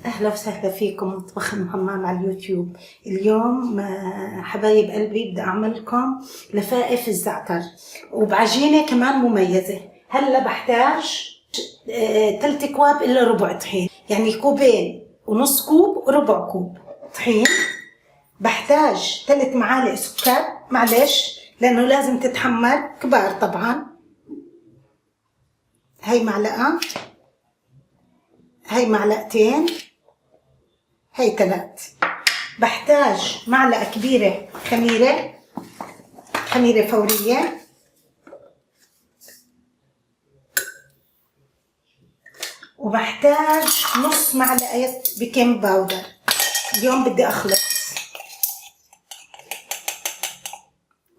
أهلا وسهلا فيكم مطبخ همام على اليوتيوب. اليوم حبايب قلبي بدي أعملكم لفائف الزعتر وبعجينة كمان مميزة. هلا بحتاج 3 كواب إلا ربع طحين، يعني كوبين ونص كوب وربع كوب طحين. بحتاج 3 معالق سكر، معلش لأنه لازم تتحمر، كبار طبعا. هاي معلقة، هاي معلقتين، هاي 3. بحتاج معلقة كبيرة خميرة فورية، وبحتاج نص معلقة بيكنج باودر. اليوم بدي أخلط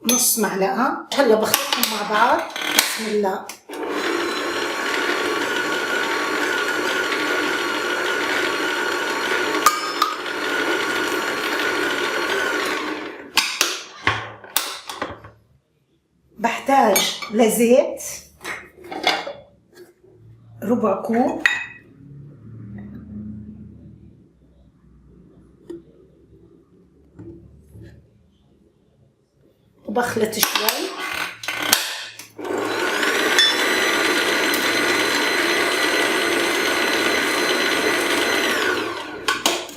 نص معلقة. هلا بخلطهم مع بعض. بسم الله. بحتاج لزيت ربع كوب، وبخلط شوي.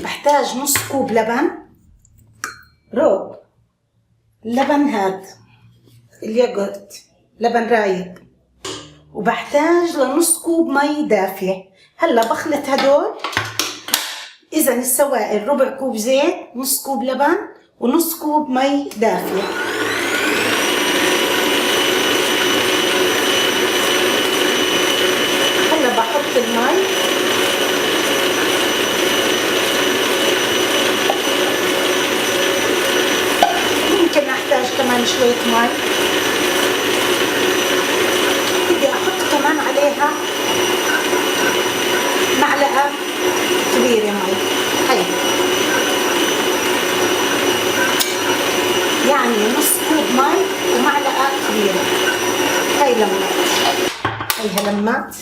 بحتاج نص كوب لبن روب، اللبن هاد الياغورت، لبن رايب. وبحتاج لنص كوب مي دافية. هلا بخلط هدول. إذا السوائل ربع كوب زيت، نص كوب لبن، ونص كوب مي دافية. هلا بحط المي. ممكن أحتاج كمان شوية مي. بدي أحط كمان عليها معلقة كبيرة مي، هاي يعني نص كوب مي ومعلقة كبيرة. هاي هيها لمات.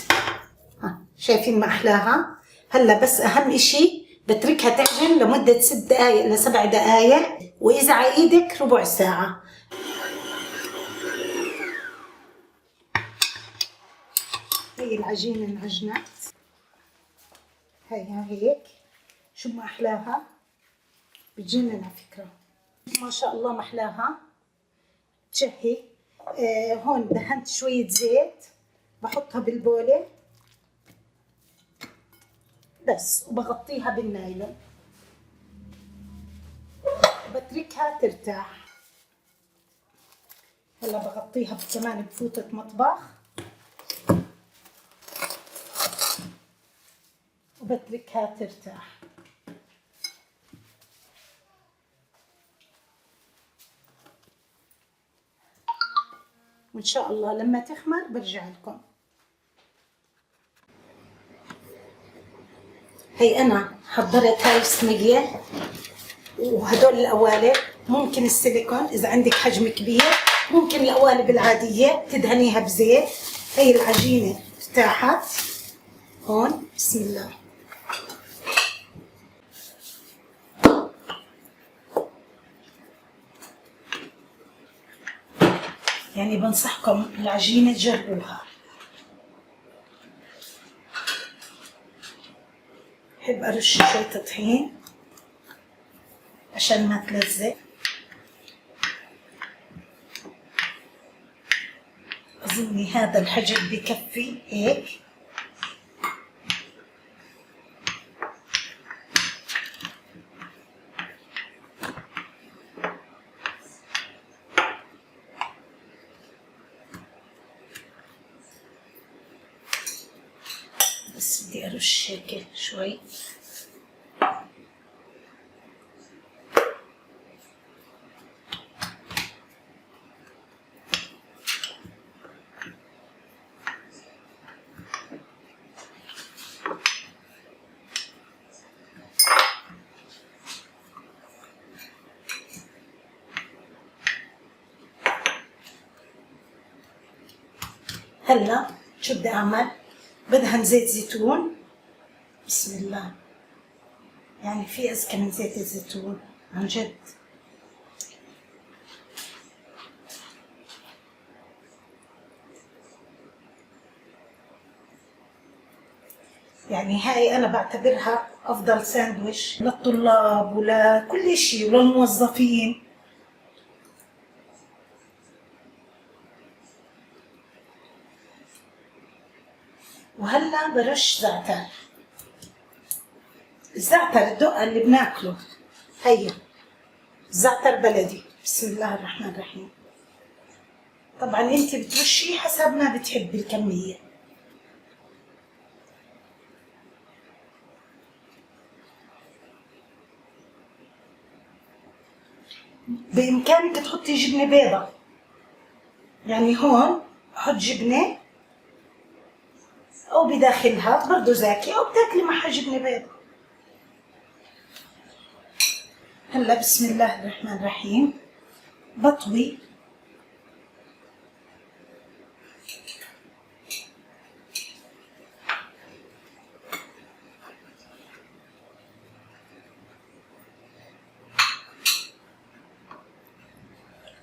شايفين ما أحلاها؟ هلا بس أهم إشي بتركها تعجن لمدة 6 دقايق ل 7 دقايق، وإذا على إيدك ربع ساعة. هي العجينة انعجنت، هيها هيك. شو ما أحلاها، بتجنن على فكرة، ما شاء الله ما أحلاها. تشهي. هون دهنت شوية زيت، بحطها بالبولة بس، وبغطيها بالنايلون، بتركها ترتاح. هلا بغطيها كمان بفوطة مطبخ، وبتركها ترتاح. وإن شاء الله لما تخمر برجع لكم. هي أنا حضرت هاي الصينية، وهدول القوالب ممكن السيليكون إذا عندك حجم كبير، ممكن القوالب العادية تدهنيها بزيت. هي العجينة ارتاحت هون. بسم الله. يعني بنصحكم العجينة تجربوها. بحب أرش شوية طحين عشان ما تلزق. أظني هذا الحجم بكفي هيك. بس بدي أرش هيك شوي. هلا شو بدي أعمل؟ بدهن زيت زيتون. بسم الله. يعني في أذكى من زيت الزيتون عن جد. يعني هاي أنا بعتبرها أفضل ساندويش للطلاب ولكل شيء وللموظفين. وهلا برش زعتر، الزعتر الدقة اللي بناكله هيا زعتر بلدي. بسم الله الرحمن الرحيم. طبعا انت بترشي حسب ما بتحبي الكمية. بإمكانك تحطي جبنة بيضة، يعني هون أحط جبنة أو بداخلها برضو زاكي، أو بتاكلي معها جبنة بيضة. هلا بسم الله الرحمن الرحيم بطوي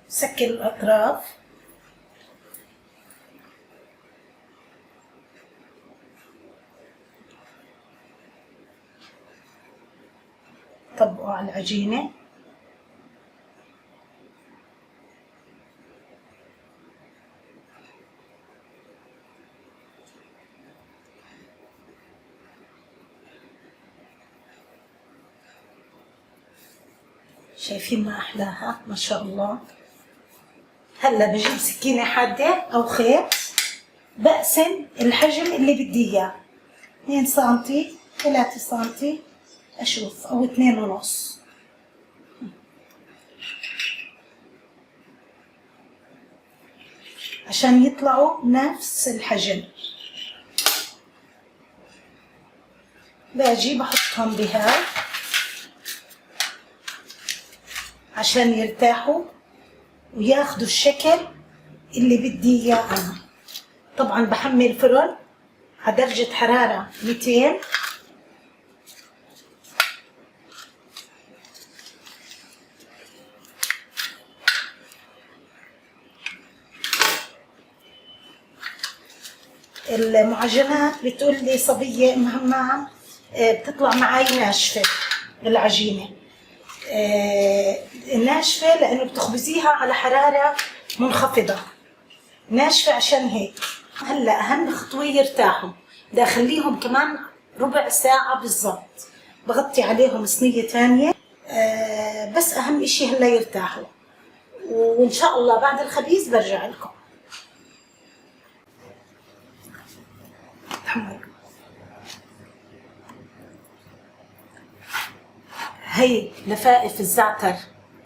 سكر الأطراف. طبقوا على العجينة. شايفين ما أحلاها ما شاء الله. هلا بجيب سكينة حادة أو خيط، بقسم الحجم اللي بدي إياه، 2 سنتي 3 سنتي أشوف، أو 2.5، عشان يطلعوا نفس الحجم. باجي بحطهم بهاي عشان يرتاحوا وياخدوا الشكل اللي بدي اياه انا. طبعا بحمل الفرن على درجة حرارة 200. المعجنات بتقول لي صبية مهما بتطلع معي ناشفة العجينة، ناشفة لأنه بتخبزيها على حرارة منخفضة، ناشفة عشان هيك. هلا أهم خطوة يرتاحوا، بدي أخليهم كمان ربع ساعة بالضبط، بغطي عليهم صينية تانية. بس أهم إشي هلا يرتاحوا، وإن شاء الله بعد الخبيز برجع لكم. هي لفائف الزعتر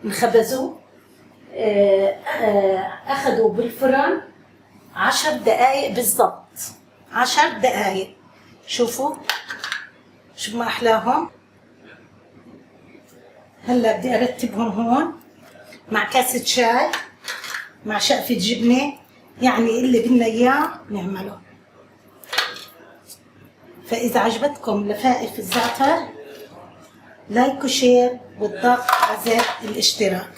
انخبزوا، أخذوا بالفرن 10 دقايق بالضبط، 10 دقايق. شوفوا شو ما أحلاهم. هلا بدي أرتبهم هون مع كاسة شاي مع شقفة جبنة، يعني اللي بدنا إياه نعمله. فإذا عجبتكم لفائف الزعتر لايك وشير، والضغط على زر الاشتراك.